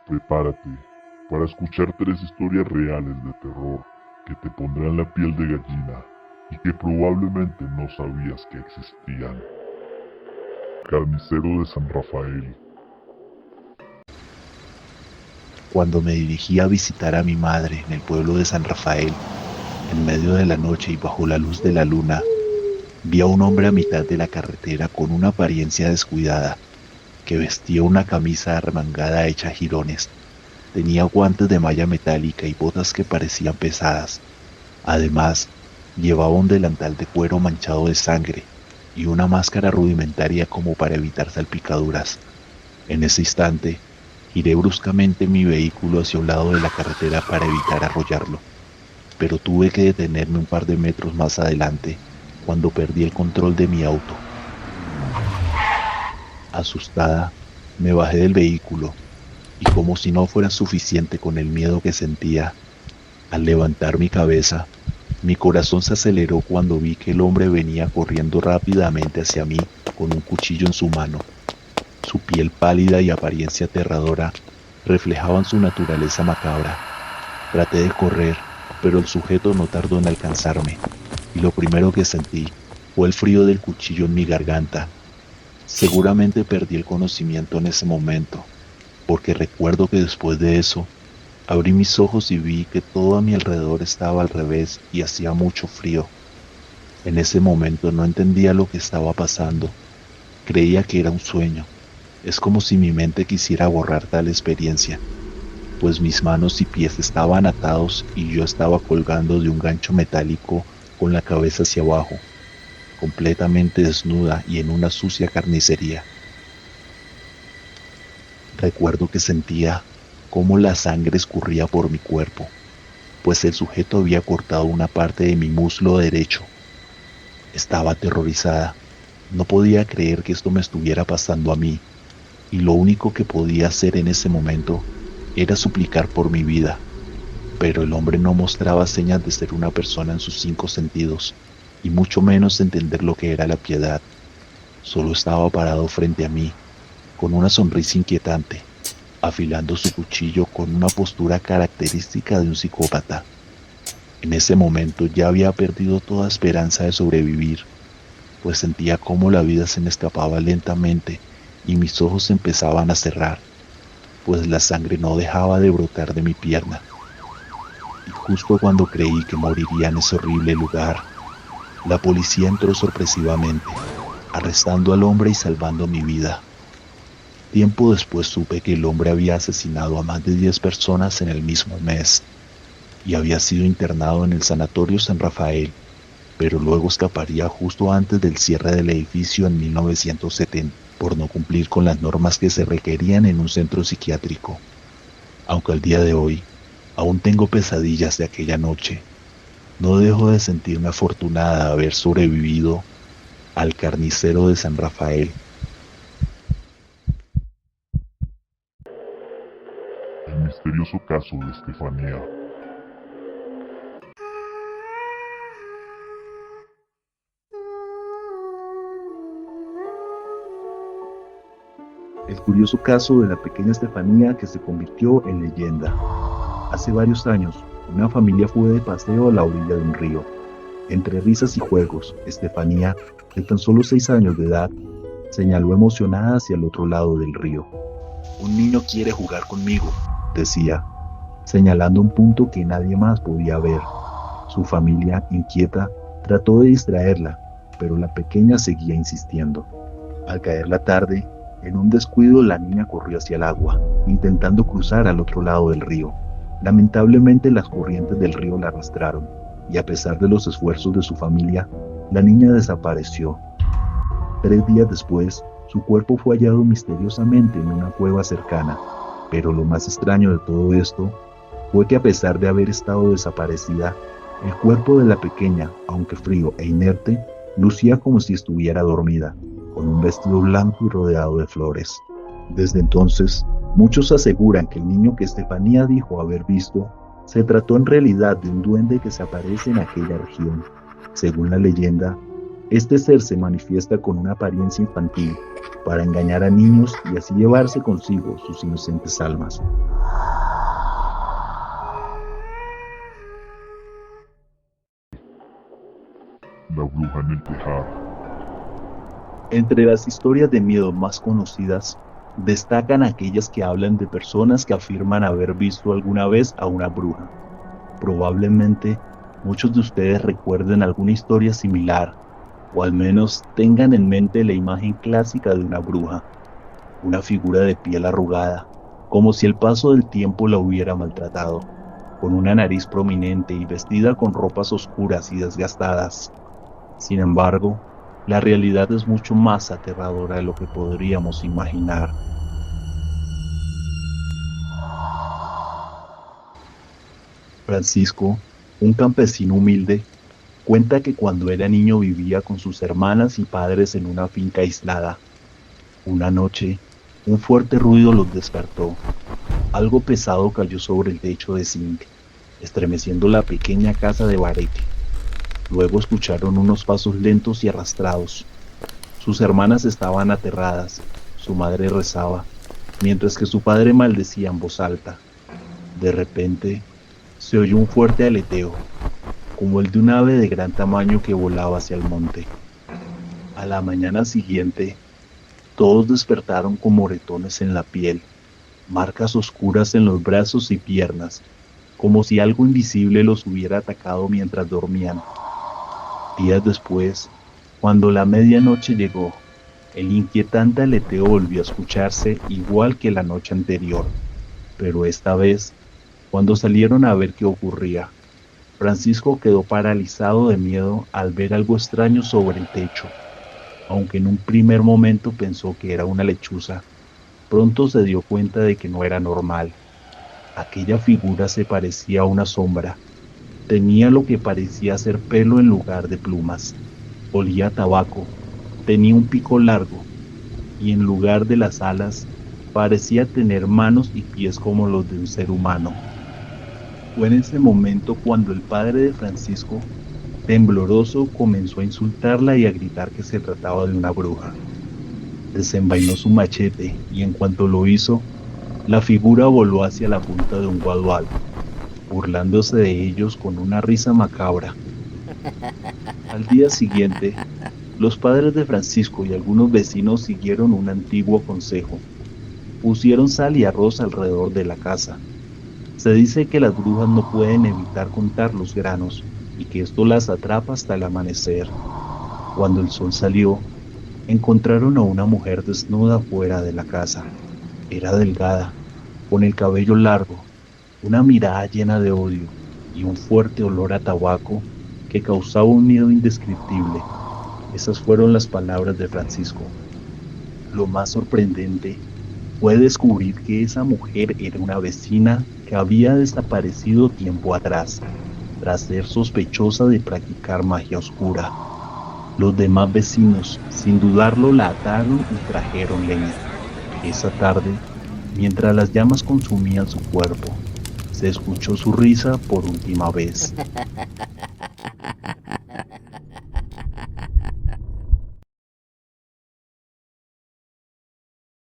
Prepárate para escuchar 3 historias reales de terror que te pondrán la piel de gallina y que probablemente no sabías que existían. Carnicero de San Rafael. Cuando me dirigí a visitar a mi madre en el pueblo de San Rafael, en medio de la noche y bajo la luz de la luna, vi a un hombre a mitad de la carretera con una apariencia descuidada, que vestía una camisa arremangada hecha jirones, tenía guantes de malla metálica y botas que parecían pesadas. Además, llevaba un delantal de cuero manchado de sangre y una máscara rudimentaria como para evitar salpicaduras. En ese instante, giré bruscamente mi vehículo hacia un lado de la carretera para evitar arrollarlo, pero tuve que detenerme un par de metros más adelante cuando perdí el control de mi auto. Asustada, me bajé del vehículo y como si no fuera suficiente con el miedo que sentía, al levantar mi cabeza, mi corazón se aceleró cuando vi que el hombre venía corriendo rápidamente hacia mí con un cuchillo en su mano. Su piel pálida y apariencia aterradora reflejaban su naturaleza macabra. Traté de correr, pero el sujeto no tardó en alcanzarme, y lo primero que sentí fue el frío del cuchillo en mi garganta. Seguramente perdí el conocimiento en ese momento, porque recuerdo que después de eso, abrí mis ojos y vi que todo a mi alrededor estaba al revés y hacía mucho frío. En ese momento no entendía lo que estaba pasando. Creía que era un sueño. Es como si mi mente quisiera borrar tal experiencia, pues mis manos y pies estaban atados y yo estaba colgando de un gancho metálico con la cabeza hacia abajo, completamente desnuda y en una sucia carnicería. Recuerdo que sentía cómo la sangre escurría por mi cuerpo, pues el sujeto había cortado una parte de mi muslo derecho. Estaba aterrorizada. No podía creer que esto me estuviera pasando a mí, y lo único que podía hacer en ese momento era suplicar por mi vida, pero el hombre no mostraba señas de ser una persona en sus 5 sentidos, y mucho menos entender lo que era la piedad. Solo estaba parado frente a mí, con una sonrisa inquietante, afilando su cuchillo con una postura característica de un psicópata. En ese momento ya había perdido toda esperanza de sobrevivir, pues sentía cómo la vida se me escapaba lentamente y mis ojos empezaban a cerrar, pues la sangre no dejaba de brotar de mi pierna. Y justo cuando creí que moriría en ese horrible lugar, la policía entró sorpresivamente, arrestando al hombre y salvando mi vida. Tiempo después supe que el hombre había asesinado a más de 10 personas en el mismo mes y había sido internado en el Sanatorio San Rafael, pero luego escaparía justo antes del cierre del edificio en 1970 por no cumplir con las normas que se requerían en un centro psiquiátrico. Aunque al día de hoy aún tengo pesadillas de aquella noche, no dejo de sentirme afortunada de haber sobrevivido al carnicero de San Rafael. El misterioso caso de Estefanía. El curioso caso de la pequeña Estefanía que se convirtió en leyenda. Hace varios años, una familia fue de paseo a la orilla de un río. Entre risas y juegos, Estefanía, de tan solo 6 años de edad, señaló emocionada hacia el otro lado del río. Un niño quiere jugar conmigo, decía, señalando un punto que nadie más podía ver. Su familia, inquieta, trató de distraerla, pero la pequeña seguía insistiendo. Al caer la tarde, en un descuido la niña corrió hacia el agua, intentando cruzar al otro lado del río. Lamentablemente las corrientes del río la arrastraron, y a pesar de los esfuerzos de su familia, la niña desapareció. 3 días después, su cuerpo fue hallado misteriosamente en una cueva cercana, pero lo más extraño de todo esto fue que a pesar de haber estado desaparecida, el cuerpo de la pequeña, aunque frío e inerte, lucía como si estuviera dormida, con un vestido blanco y rodeado de flores. Desde entonces, muchos aseguran que el niño que Estefanía dijo haber visto se trató en realidad de un duende que se aparece en aquella región. Según la leyenda, este ser se manifiesta con una apariencia infantil, para engañar a niños y así llevarse consigo sus inocentes almas. La bruja en el tejado. Entre las historias de miedo más conocidas, destacan aquellas que hablan de personas que afirman haber visto alguna vez a una bruja. Probablemente muchos de ustedes recuerden alguna historia similar, o al menos tengan en mente la imagen clásica de una bruja, una figura de piel arrugada, como si el paso del tiempo la hubiera maltratado, con una nariz prominente y vestida con ropas oscuras y desgastadas. Sin embargo, la realidad es mucho más aterradora de lo que podríamos imaginar. Francisco, un campesino humilde, cuenta que cuando era niño vivía con sus hermanas y padres en una finca aislada. Una noche, un fuerte ruido los despertó. Algo pesado cayó sobre el techo de zinc, estremeciendo la pequeña casa de barete. Luego escucharon unos pasos lentos y arrastrados. Sus hermanas estaban aterradas, su madre rezaba, mientras que su padre maldecía en voz alta. De repente, se oyó un fuerte aleteo, como el de un ave de gran tamaño que volaba hacia el monte. A la mañana siguiente, todos despertaron con moretones en la piel, marcas oscuras en los brazos y piernas, como si algo invisible los hubiera atacado mientras dormían. Días después, cuando la medianoche llegó, el inquietante aleteo volvió a escucharse igual que la noche anterior, pero esta vez, cuando salieron a ver qué ocurría, Francisco quedó paralizado de miedo al ver algo extraño sobre el techo. Aunque en un primer momento pensó que era una lechuza, pronto se dio cuenta de que no era normal. Aquella figura se parecía a una sombra. Tenía lo que parecía ser pelo en lugar de plumas. Olía a tabaco. Tenía un pico largo y en lugar de las alas parecía tener manos y pies como los de un ser humano. Fue en ese momento cuando el padre de Francisco, tembloroso, comenzó a insultarla y a gritar que se trataba de una bruja. Desenvainó su machete y en cuanto lo hizo, la figura voló hacia la punta de un guadual, burlándose de ellos con una risa macabra. Al día siguiente, los padres de Francisco y algunos vecinos siguieron un antiguo consejo. Pusieron sal y arroz alrededor de la casa. Se dice que las brujas no pueden evitar contar los granos y que esto las atrapa hasta el amanecer. Cuando el sol salió, encontraron a una mujer desnuda fuera de la casa. Era delgada, con el cabello largo, una mirada llena de odio y un fuerte olor a tabaco que causaba un miedo indescriptible. Esas fueron las palabras de Francisco. Lo más sorprendente fue descubrir que esa mujer era una vecina que había desaparecido tiempo atrás, tras ser sospechosa de practicar magia oscura. Los demás vecinos, sin dudarlo, la ataron y trajeron leña. Esa tarde, mientras las llamas consumían su cuerpo, se escuchó su risa por última vez.